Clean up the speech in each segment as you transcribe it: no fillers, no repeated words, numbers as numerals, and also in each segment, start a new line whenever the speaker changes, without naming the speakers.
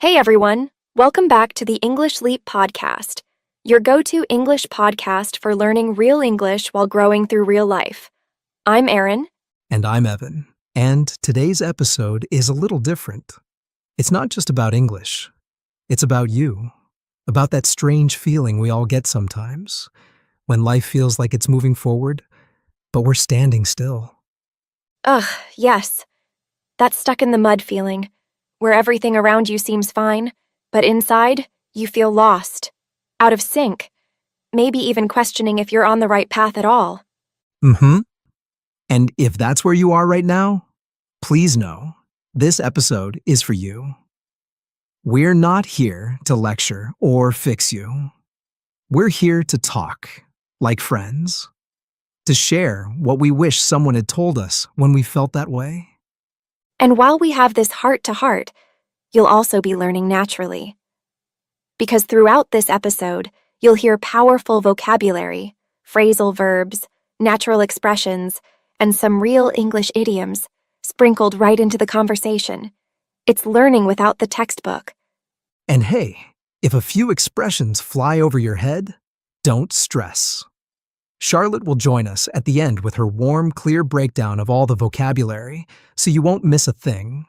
Hey everyone, welcome back to the English Leap podcast, your go-to English podcast for learning real English while growing through real life. I'm Erin.
And I'm Evan. And today's episode is a little different. It's not just about English. It's about you. About that strange feeling we all get sometimes, when life feels like it's moving forward, but we're standing still.
Ugh, yes. That stuck in the mud feeling, where everything around you seems fine, but inside, you feel lost, out of sync, maybe even questioning if you're on the right path at all.
Mm-hmm. And if that's where you are right now, please know this episode is for you. We're not here to lecture or fix you. We're here to talk, like friends, to share what we wish someone had told us when we felt that way.
And while we have this heart-to-heart, you'll also be learning naturally. Because throughout this episode, you'll hear powerful vocabulary, phrasal verbs, natural expressions, and some real English idioms sprinkled right into the conversation. It's learning without the textbook.
And hey, if a few expressions fly over your head, don't stress. Charlotte will join us at the end with her warm, clear breakdown of all the vocabulary, so you won't miss a thing.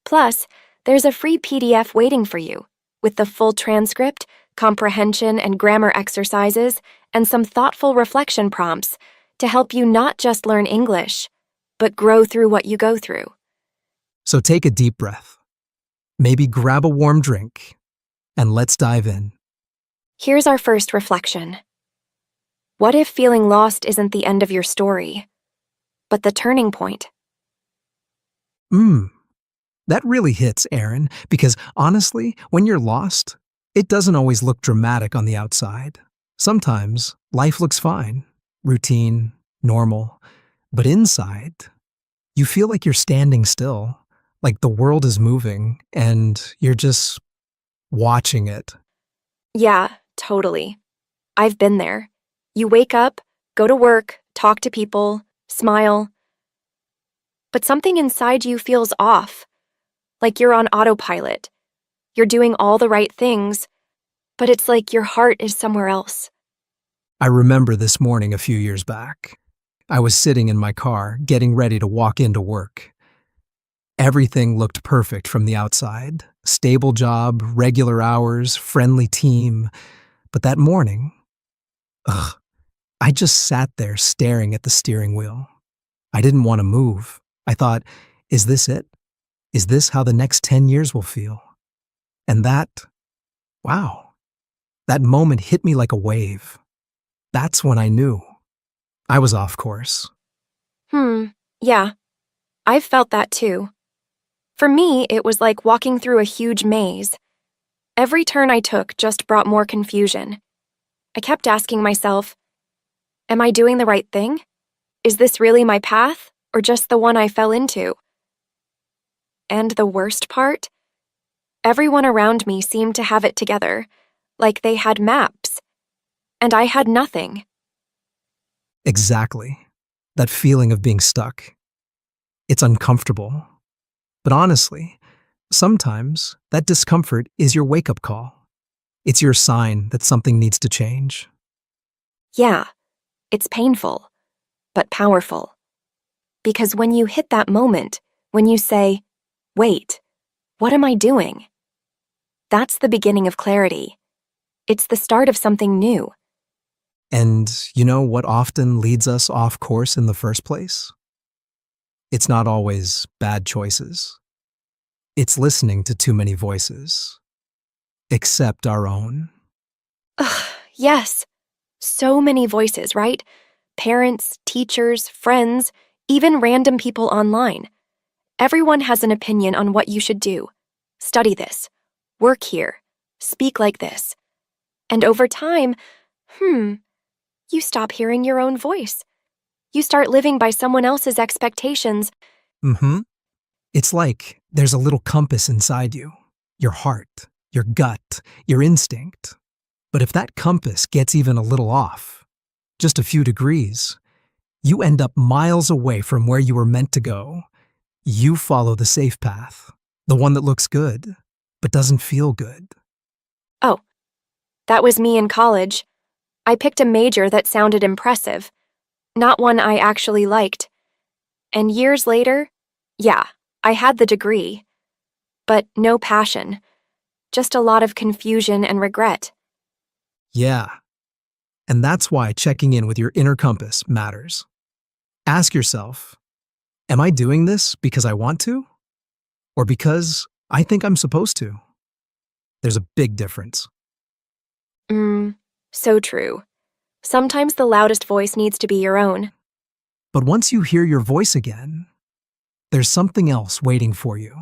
Plus, there's a free PDF waiting for you, with the full transcript, comprehension and grammar exercises, and some thoughtful reflection prompts to help you not just learn English, but grow through what you go through.
So take a deep breath. Maybe grab a warm drink, and let's dive in.
Here's our first reflection. What if feeling lost isn't the end of your story, but the turning point?
That really hits, Erin, because honestly, when you're lost, it doesn't always look dramatic on the outside. Sometimes life looks fine, routine, normal, but inside, you feel like you're standing still, like the world is moving, and you're just watching it.
Yeah, totally. I've been there. You wake up, go to work, talk to people, smile, but something inside you feels off, like you're on autopilot. You're doing all the right things, but it's like your heart is somewhere else.
I remember this morning a few years back. I was sitting in my car, getting ready to walk into work. Everything looked perfect from the outside. Stable job, regular hours, friendly team. But that morning, I just sat there staring at the steering wheel. I didn't want to move. I thought, is this it? Is this how the next 10 years will feel? And that moment hit me like a wave. That's when I knew I was off course.
Yeah, I've felt that too. For me, it was like walking through a huge maze. Every turn I took just brought more confusion. I kept asking myself, am I doing the right thing? Is this really my path, or just the one I fell into? And the worst part? Everyone around me seemed to have it together, like they had maps, and I had nothing.
Exactly. That feeling of being stuck. It's uncomfortable. But honestly, sometimes that discomfort is your wake-up call. It's your sign that something needs to change.
Yeah, it's painful, but powerful. Because when you hit that moment, when you say, wait, what am I doing? That's the beginning of clarity. It's the start of something new.
And you know what often leads us off course in the first place? It's not always bad choices. It's listening to too many voices, except our own.
Ugh, yes. So many voices, right? Parents, teachers, friends, even random people online. Everyone has an opinion on what you should do. Study this. Work here. Speak like this. And over time, you stop hearing your own voice. You start living by someone else's expectations.
It's like there's a little compass inside you, your heart, your gut, your instinct. But if that compass gets even a little off, just a few degrees, you end up miles away from where you were meant to go. You follow the safe path, the one that looks good, but doesn't feel good.
Oh, that was me in college. I picked a major that sounded impressive, not one I actually liked. And years later, yeah, I had the degree, but no passion, just a lot of confusion and regret.
Yeah, and that's why checking in with your inner compass matters. Ask yourself, am I doing this because I want to? Or because I think I'm supposed to? There's a big difference.
So true. Sometimes the loudest voice needs to be your own.
But once you hear your voice again, there's something else waiting for you.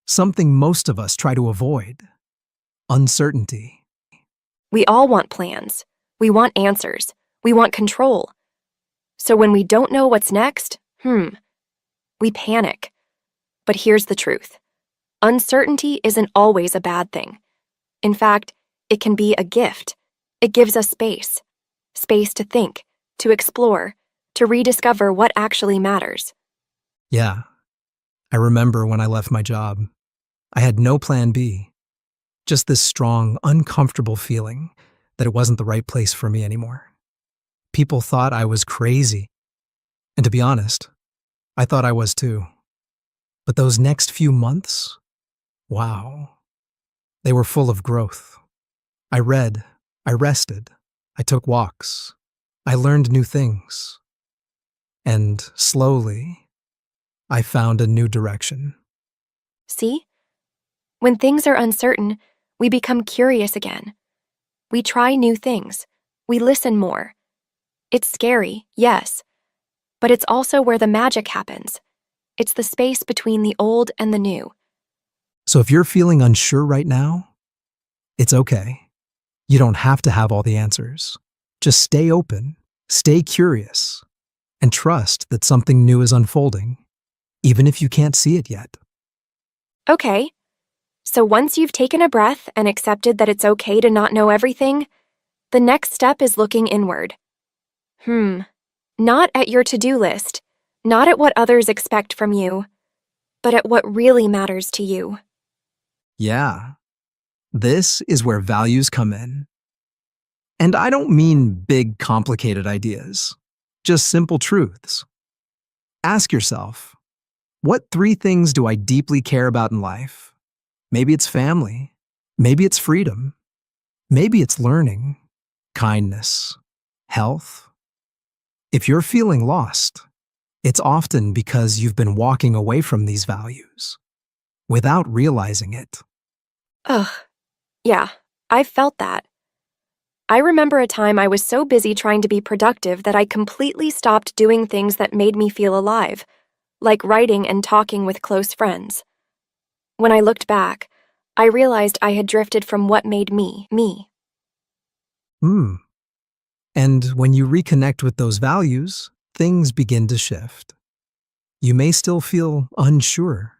Something most of us try to avoid: uncertainty.
We all want plans. We want answers. We want control. So when we don't know what's next, we panic. But here's the truth. Uncertainty isn't always a bad thing. In fact, it can be a gift. It gives us space. Space to think, to explore, to rediscover what actually matters.
Yeah, I remember when I left my job. I had no plan B. Just this strong, uncomfortable feeling that it wasn't the right place for me anymore. People thought I was crazy. And to be honest, I thought I was too. But those next few months, wow, they were full of growth. I read, I rested, I took walks, I learned new things. And slowly, I found a new direction.
See? When things are uncertain, we become curious again. We try new things. We listen more. It's scary, yes, but it's also where the magic happens. It's the space between the old and the new.
So if you're feeling unsure right now, it's okay. You don't have to have all the answers. Just stay open, stay curious, and trust that something new is unfolding, even if you can't see it yet.
Okay, so once you've taken a breath and accepted that it's okay to not know everything, the next step is looking inward. Not at your to-do list, not at what others expect from you, but at what really matters to you.
Yeah, this is where values come in. And I don't mean big, complicated ideas, just simple truths. Ask yourself, what 3 things do I deeply care about in life? Maybe it's family. Maybe it's freedom. Maybe it's learning, kindness, health. If you're feeling lost, it's often because you've been walking away from these values without realizing it.
Ugh, yeah, I've felt that. I remember a time I was so busy trying to be productive that I completely stopped doing things that made me feel alive, like writing and talking with close friends. When I looked back, I realized I had drifted from what made me, me.
Hmm. And when you reconnect with those values, things begin to shift. You may still feel unsure,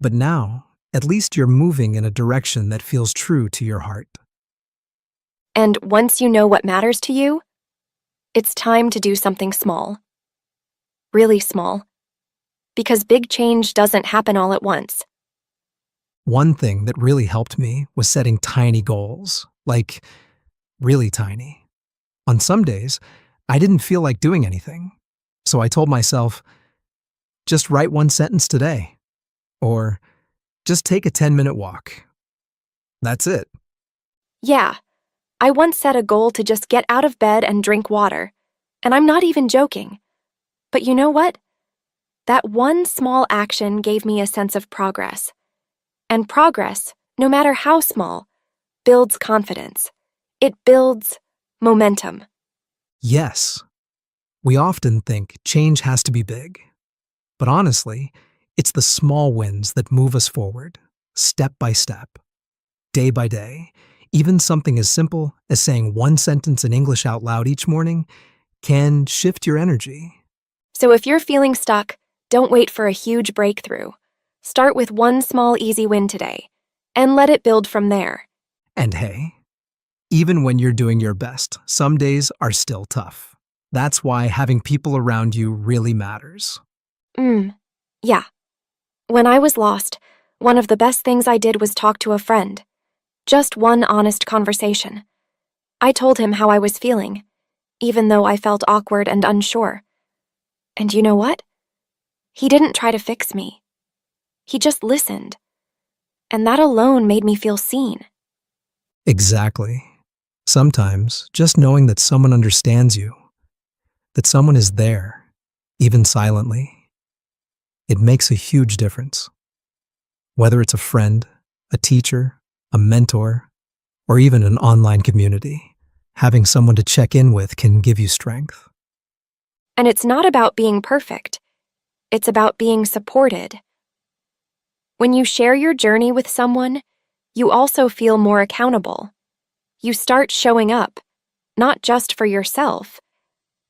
but now, at least you're moving in a direction that feels true to your heart.
And once you know what matters to you, it's time to do something small. Really small. Because big change doesn't happen all at once.
One thing that really helped me was setting tiny goals, like really tiny. On some days, I didn't feel like doing anything, so I told myself, just write 1 sentence today, or just take a 10-minute walk. That's it.
Yeah, I once set a goal to just get out of bed and drink water. And I'm not even joking. But you know what? That one small action gave me a sense of progress. And progress, no matter how small, builds confidence. It builds momentum.
Yes, we often think change has to be big. But honestly, it's the small wins that move us forward, step by step, day by day. Even something as simple as saying 1 sentence in English out loud each morning can shift your energy.
So if you're feeling stuck, don't wait for a huge breakthrough. Start with one small, easy win today, and let it build from there.
And hey, even when you're doing your best, some days are still tough. That's why having people around you really matters.
Yeah. When I was lost, One of the best things I did was talk to a friend. Just one honest conversation. I told him how I was feeling, even though I felt awkward and unsure. And you know what? He didn't try to fix me. He just listened. And that alone made me feel seen.
Exactly. Sometimes just knowing that someone understands you, that someone is there, even silently, it makes a huge difference. Whether it's a friend, a teacher, a mentor, or even an online community, having someone to check in with can give you strength.
And it's not about being perfect. It's about being supported. When you share your journey with someone, you also feel more accountable. You start showing up, not just for yourself,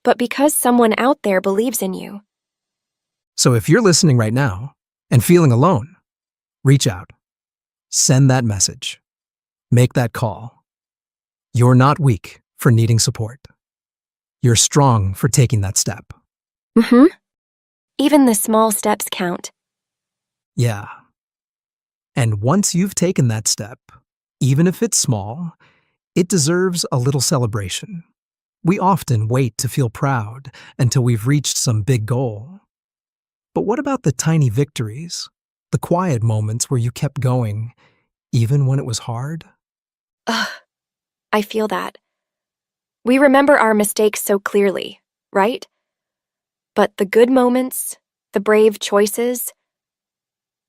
but because someone out there believes in you.
So if you're listening right now and feeling alone, reach out. Send that message. Make that call. You're not weak for needing support. You're strong for taking that step.
Mm-hmm. Even the small steps count.
Yeah. And once you've taken that step, even if it's small, it deserves a little celebration. We often wait to feel proud until we've reached some big goal. But what about the tiny victories? The quiet moments where you kept going, even when it was hard?
Ugh, I feel that. We remember our mistakes so clearly, right? But the good moments, the brave choices,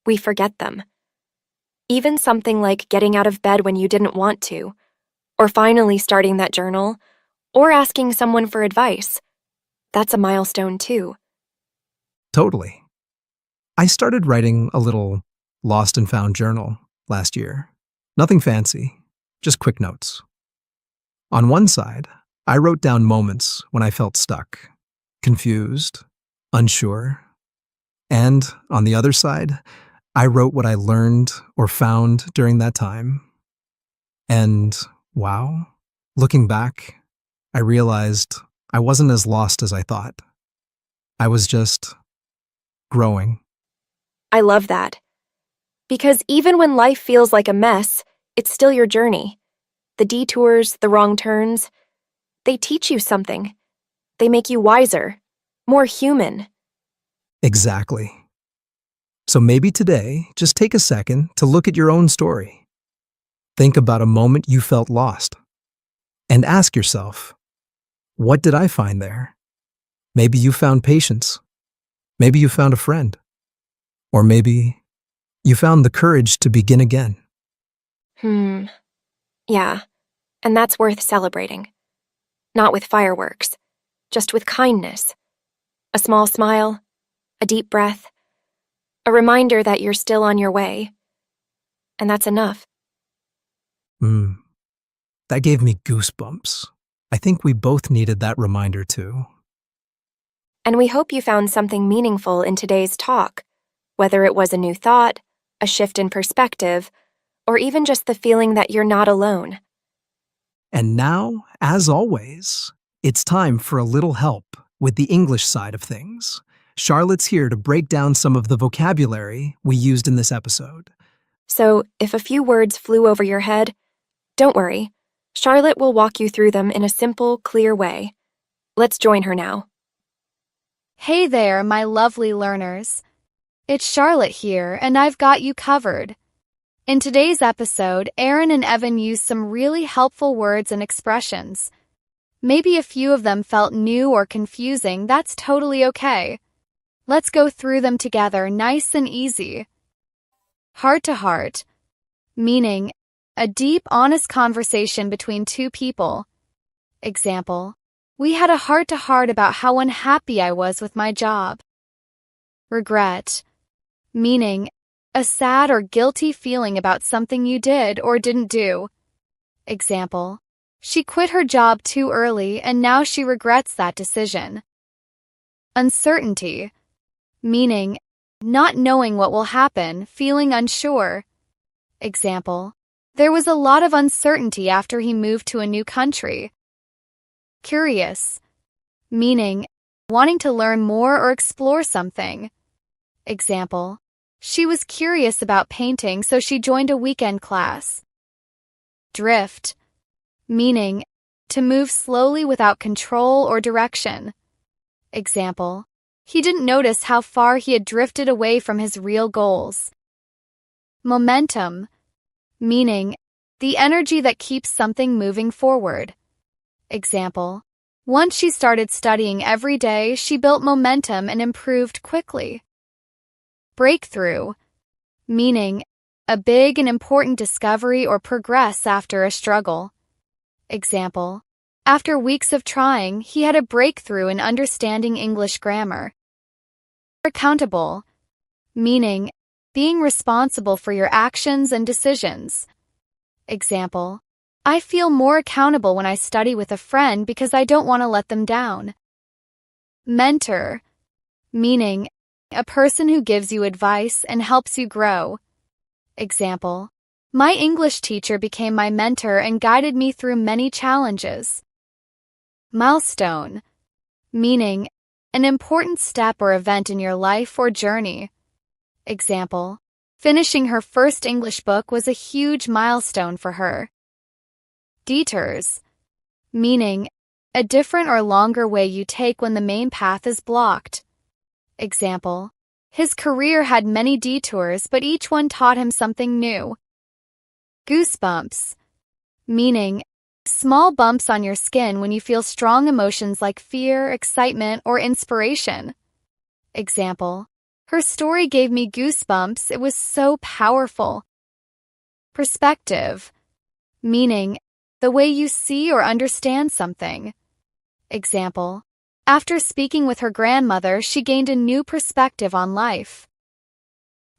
we forget them. Even something like getting out of bed when you didn't want to, or finally starting that journal, or asking someone for advice, that's a milestone too.
Totally. I started writing a little lost and found journal last year. Nothing fancy, just quick notes. On one side, I wrote down moments when I felt stuck, confused, unsure. And on the other side, I wrote what I learned or found during that time. And wow, looking back, I realized I wasn't as lost as I thought. I was just growing.
I love that. Because even when life feels like a mess, it's still your journey. The detours, the wrong turns, they teach you something. They make you wiser, more human.
Exactly. So maybe today, just take a second to look at your own story. Think about a moment you felt lost. And ask yourself, what did I find there? Maybe you found patience. Maybe you found a friend. Or maybe you found the courage to begin again.
Yeah, and that's worth celebrating. Not with fireworks, just with kindness. A small smile, a deep breath, a reminder that you're still on your way. And that's enough.
That gave me goosebumps. I think we both needed that reminder too.
And we hope you found something meaningful in today's talk, whether it was a new thought, a shift in perspective, or even just the feeling that you're not alone.
And now, as always, it's time for a little help with the English side of things. Charlotte's here to break down some of the vocabulary we used in this episode.
So, if a few words flew over your head, don't worry. Charlotte will walk you through them in a simple, clear way. Let's join her now.
Hey there, my lovely learners. It's Charlotte here, and I've got you covered. In today's episode, Aaron and Evan used some really helpful words and expressions. Maybe a few of them felt new or confusing, that's totally okay. Let's go through them together, nice and easy. Heart to heart, meaning a deep, honest conversation between two people. Example, we had a heart to heart about how unhappy I was with my job. Regret, meaning a sad or guilty feeling about something you did or didn't do. Example, she quit her job too early and now she regrets that decision. Uncertainty, meaning not knowing what will happen, feeling unsure. Example, there was a lot of uncertainty after he moved to a new country. Curious, meaning wanting to learn more or explore something. Example, She was curious about painting, so she joined a weekend class. Drift, meaning to move slowly without control or direction. Example: he didn't notice how far he had drifted away from his real goals. Momentum, meaning the energy that keeps something moving forward. Example: once she started studying every day, she built momentum and improved quickly. Breakthrough, meaning a big and important discovery or progress after a struggle. Example: after weeks of trying, he had a breakthrough in understanding English grammar. Accountable, meaning being responsible for your actions and decisions. Example: I feel more accountable when I study with a friend because I don't want to let them down. Mentor, meaning a person who gives you advice and helps you grow. Example: my English teacher became my mentor and guided me through many challenges. Milestone, meaning an important step or event in your life or journey. Example: finishing her first English book was a huge milestone for her. Detours, meaning a different or longer way you take when the main path is blocked. Example: his career had many detours, but each one taught him something new. Goosebumps, meaning small bumps on your skin when you feel strong emotions like fear, excitement, or inspiration. Example: her story gave me goosebumps, it was so powerful. Perspective, meaning the way you see or understand something. Example: after speaking with her grandmother, she gained a new perspective on life.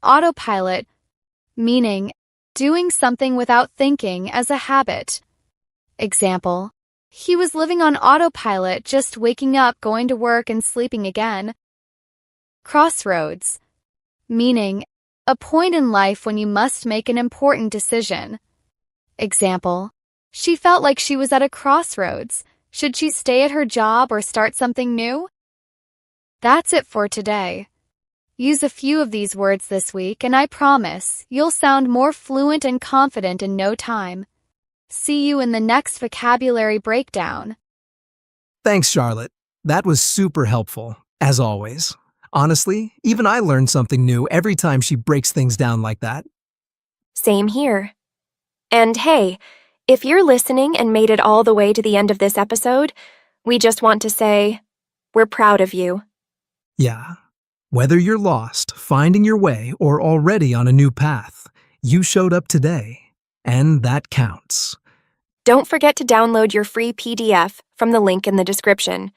Autopilot, meaning doing something without thinking as a habit. Example: he was living on autopilot, just waking up, going to work, and sleeping again. Crossroads, meaning a point in life when you must make an important decision. Example: she felt like she was at a crossroads. Should she stay at her job or start something new? That's it for today. Use a few of these words this week, and I promise you'll sound more fluent and confident in no time. See you in the next vocabulary breakdown.
Thanks, Charlotte. That was super helpful, as always. Honestly, even I learn something new every time she breaks things down like that.
Same here. And hey, if you're listening and made it all the way to the end of this episode, we just want to say, we're proud of you.
Yeah. Whether you're lost, finding your way, or already on a new path, you showed up today, and that counts.
Don't forget to download your free PDF from the link in the description.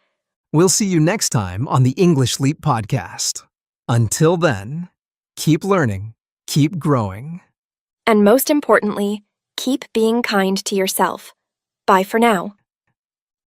We'll see you next time on the English Leap podcast. Until then, keep learning, keep growing.
And most importantly, keep being kind to yourself. Bye for now.